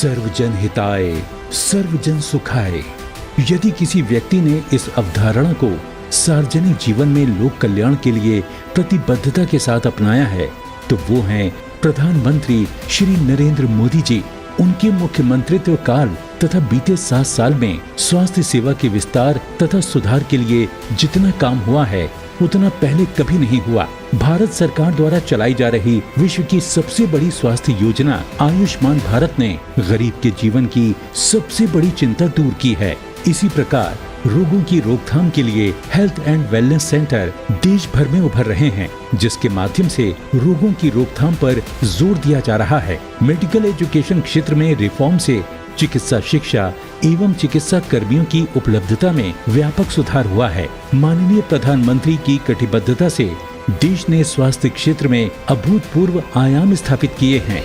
सर्वजन हिताय सर्वजन सुखाय। यदि किसी व्यक्ति ने इस अवधारणा को सार्वजनिक जीवन में लोक कल्याण के लिए प्रतिबद्धता के साथ अपनाया है तो वो हैं प्रधानमंत्री श्री नरेंद्र मोदी जी। उनके मुख्यमंत्रित्व काल तथा बीते 7 साल में स्वास्थ्य सेवा के विस्तार तथा सुधार के लिए जितना काम हुआ है उतना पहले कभी नहीं हुआ। भारत सरकार द्वारा चलाई जा रही विश्व की सबसे बड़ी स्वास्थ्य योजना आयुष्मान भारत ने गरीब के जीवन की सबसे बड़ी चिंता दूर की है। इसी प्रकार रोगों की रोकथाम के लिए हेल्थ एंड वेलनेस सेंटर देश भर में उभर रहे हैं, जिसके माध्यम से रोगों की रोकथाम पर जोर दिया जा रहा है। मेडिकल एजुकेशन क्षेत्र में रिफॉर्म से चिकित्सा शिक्षा एवं चिकित्सा कर्मियों की उपलब्धता में व्यापक सुधार हुआ है। माननीय प्रधानमंत्री की कटिबद्धता से देश ने स्वास्थ्य क्षेत्र में अभूतपूर्व आयाम स्थापित किए हैं।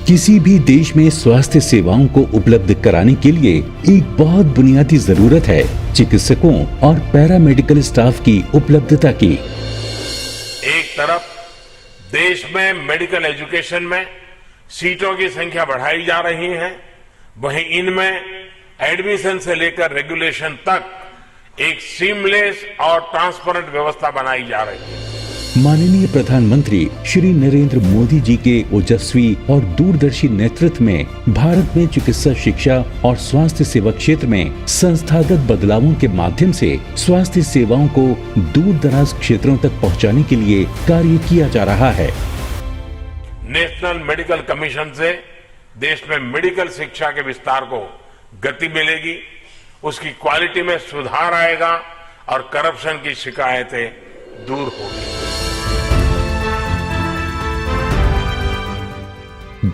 किसी भी देश में स्वास्थ्य सेवाओं को उपलब्ध कराने के लिए एक बहुत बुनियादी जरूरत है चिकित्सकों और पैरामेडिकल स्टाफ की उपलब्धता की। एक तरफ देश में मेडिकल एजुकेशन में सीटों की संख्या बढ़ाई जा रही है, वहीं इनमें एडमिशन से लेकर रेगुलेशन तक एक सीमलेस और ट्रांसपेरेंट व्यवस्था बनाई जा रही है। माननीय प्रधानमंत्री श्री नरेंद्र मोदी जी के ओजस्वी और दूरदर्शी नेतृत्व में भारत में चिकित्सा शिक्षा और स्वास्थ्य सेवा क्षेत्र में संस्थागत बदलावों के माध्यम से स्वास्थ्य सेवाओं को दूर दराज क्षेत्रों तक पहुंचाने के लिए कार्य किया जा रहा है। नेशनल मेडिकल कमीशन से देश में मेडिकल शिक्षा के विस्तार को गति मिलेगी, उसकी क्वालिटी में सुधार आएगा और करप्शन की शिकायतें दूर होगी।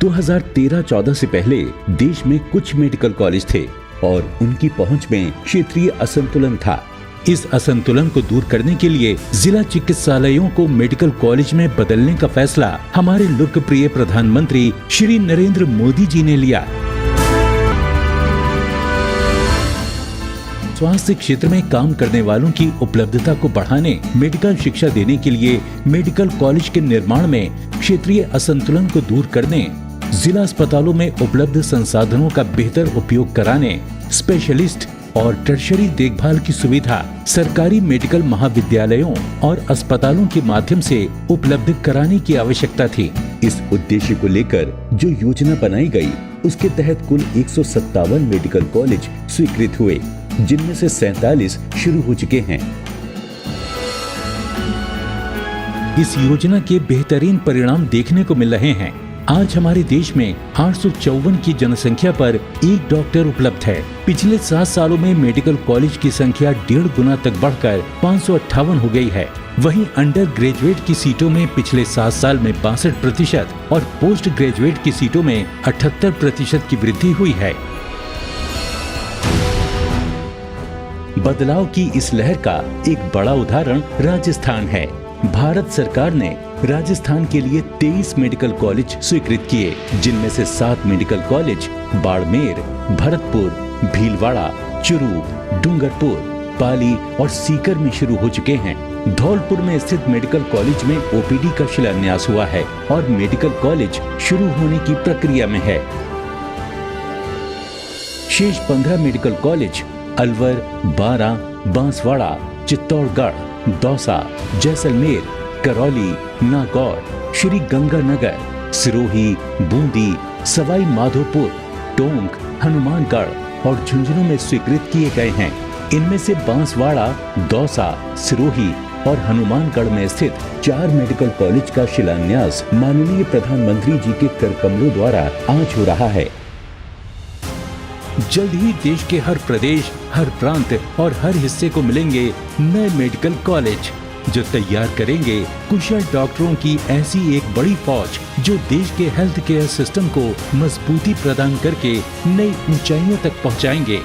2013-14 से पहले देश में कुछ मेडिकल कॉलेज थे और उनकी पहुंच में क्षेत्रीय असंतुलन था। इस असंतुलन को दूर करने के लिए जिला चिकित्सालयों को मेडिकल कॉलेज में बदलने का फैसला हमारे लोकप्रिय प्रधानमंत्री श्री नरेंद्र मोदी जी ने लिया। स्वास्थ्य क्षेत्र में काम करने वालों की उपलब्धता को बढ़ाने, मेडिकल शिक्षा देने के लिए मेडिकल कॉलेज के निर्माण में क्षेत्रीय असंतुलन को दूर करने, जिला अस्पतालों में उपलब्ध संसाधनों का बेहतर उपयोग कराने, स्पेशलिस्ट और टर्शरी देखभाल की सुविधा सरकारी मेडिकल महाविद्यालयों और अस्पतालों के माध्यम से उपलब्ध कराने की आवश्यकता थी। इस उद्देश्य को लेकर जो योजना बनाई गई, उसके तहत कुल 157 मेडिकल कॉलेज स्वीकृत हुए, जिनमें से 47 शुरू हो चुके हैं। इस योजना के बेहतरीन परिणाम देखने को मिल रहे हैं। आज हमारे देश में 854 की जनसंख्या पर एक डॉक्टर उपलब्ध है। पिछले 7 सालों में मेडिकल कॉलेज की संख्या 1.5 गुना तक बढ़कर 558 हो गई है। वहीं अंडर ग्रेजुएट की सीटों में पिछले 7 साल में 62% और पोस्ट ग्रेजुएट की सीटों में 78% की वृद्धि हुई है। बदलाव की इस लहर का एक बड़ा उदाहरण राजस्थान है। भारत सरकार ने राजस्थान के लिए 23 मेडिकल कॉलेज स्वीकृत किए, जिनमें से 7 मेडिकल कॉलेज बाड़मेर, भरतपुर, भीलवाड़ा, चुरू, डूंगरपुर, पाली और सीकर में शुरू हो चुके हैं। धौलपुर में स्थित मेडिकल कॉलेज में ओपीडी का शिलान्यास हुआ है और मेडिकल कॉलेज शुरू होने की प्रक्रिया में है। शेष 15 मेडिकल कॉलेज अलवर, बारां, बांसवाड़ा, चित्तौड़गढ़, दौसा, जैसलमेर, करौली, नागौर, श्री गंगानगर, सिरोही, बूंदी, सवाई माधोपुर, टोंक, हनुमानगढ़ और झुंझुनू में स्वीकृत किए गए हैं। इनमें से बांसवाड़ा, दौसा, सिरोही और हनुमानगढ़ में स्थित 4 मेडिकल कॉलेज का शिलान्यास माननीय प्रधानमंत्री जी के कर कमलों द्वारा आज हो रहा है। जल्द ही देश के हर प्रदेश, हर प्रांत और हर हिस्से को मिलेंगे नए मेडिकल कॉलेज, जो तैयार करेंगे कुशल डॉक्टरों की ऐसी एक बड़ी फौज, जो देश के हेल्थ केयर सिस्टम को मजबूती प्रदान करके नई ऊंचाइयों तक पहुंचाएंगे।